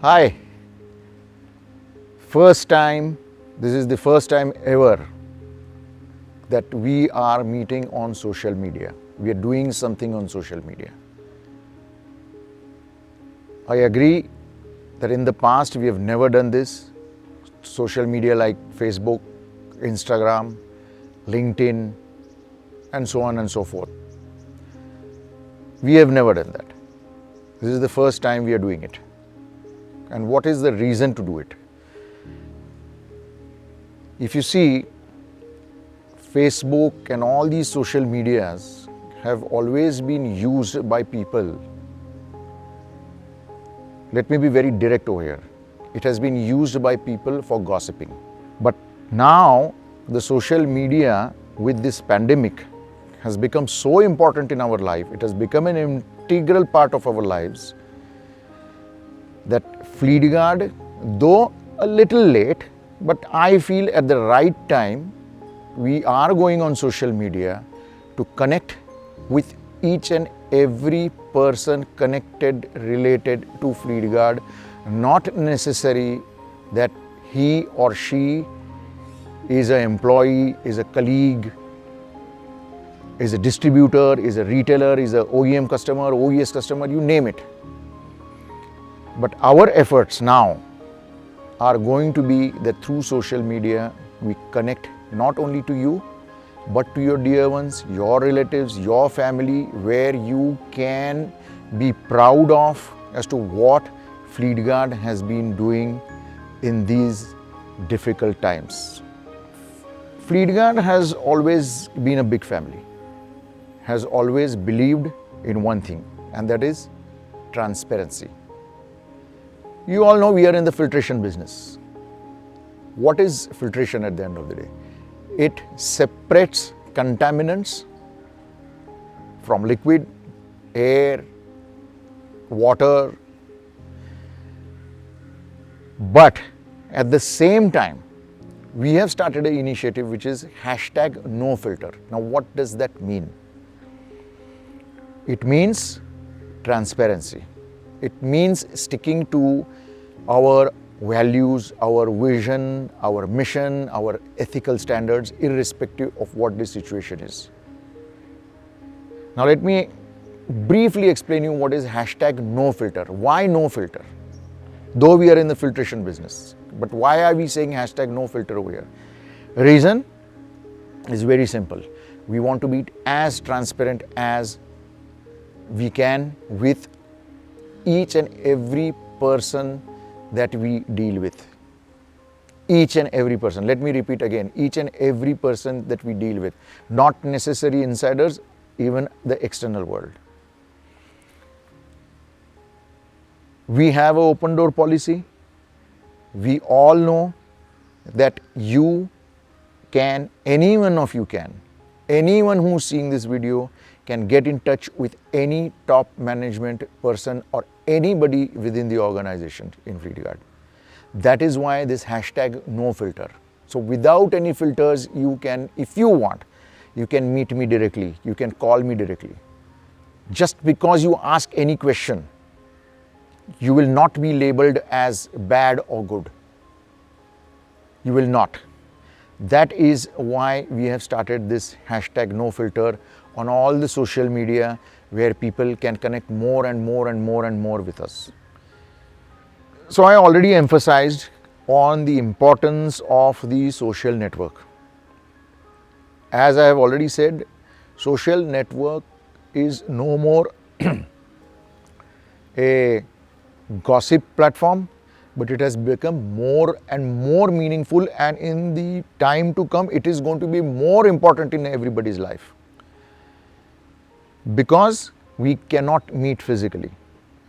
Hi, this is the first time ever that we are meeting on social media. We are doing something on social media. I agree that in the past we have never done this. Social media like Facebook, Instagram, LinkedIn, and so on and so forth. We have never done that. This is the first time we are doing it. And what is the reason to do it? If you see, Facebook and all these social medias have always been used by people. Let me be very direct over here. It has been used by people for gossiping. But now the social media with this pandemic has become so important in our life. It has become an integral part of our lives that Fleetguard, though a little late, but I feel at the right time, we are going on social media to connect with each and every person connected, related to Fleetguard. Not necessary that he or she is an employee, is a colleague, is a distributor, is a retailer, is a OEM customer, OES customer, you name it. But our efforts now are going to be that through social media, we connect not only to you, but to your dear ones, your relatives, your family, where you can be proud of as to what Fleetguard has been doing in these difficult times. Fleetguard has always been a big family, has always believed in one thing, and that is transparency. You all know we are in the filtration business. What is filtration at the end of the day? It separates contaminants from liquid, air, water. But at the same time, we have started an initiative which is #NoFilter. Now, what does that mean? It means transparency. It means sticking to our values, our vision, our mission, our ethical standards, irrespective of what the situation is. Now let me briefly explain you what is #NoFilter. Why no filter? Though we are in the filtration business, but why are we saying #NoFilter over here? Reason is very simple. We want to be as transparent as we can with each and every person that we deal with. Each and every person. Let me repeat again. Each and every person that we deal with. Not necessary insiders, even the external world. We have an open door policy. We all know that you can, any one of you can, anyone who's seeing this video can get in touch with any top management person or anybody within the organization in Fleetguard. That is why this #NoFilter. So without any filters, you can, if you want, you can meet me directly, you can call me directly. Just because you ask any question, you will not be labeled as bad or good. You will not. That is why we have started this #NoFilter on all the social media where people can connect more and more and more and more with us. So I already emphasized on the importance of the social network. As I have already said, social network is no more a gossip platform, but it has become more and more meaningful, and in the time to come, it is going to be more important in everybody's life. Because we cannot meet physically.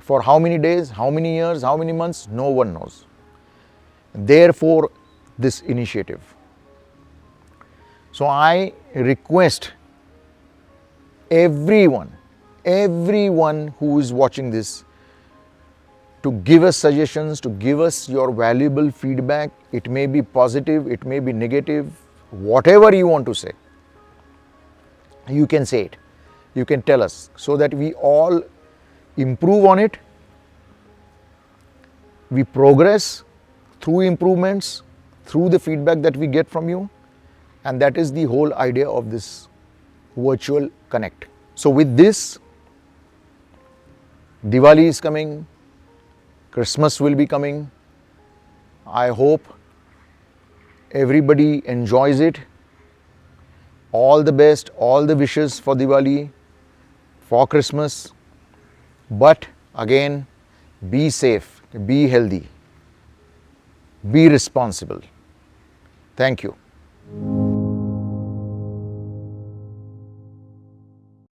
For how many days, how many years, how many months, no one knows. Therefore, this initiative. So I request everyone who is watching this to give us suggestions, to give us your valuable feedback. It may be positive, it may be negative, whatever you want to say. You can say it. You can tell us so that we all improve on it We progress through improvements, through the feedback that we get from you, and that is the whole idea of this virtual connect. So with this, Diwali is coming, Christmas will be coming. I hope everybody enjoys it. All the best, all the wishes for Diwali, for Christmas. But again, be safe, be healthy, be responsible. Thank you.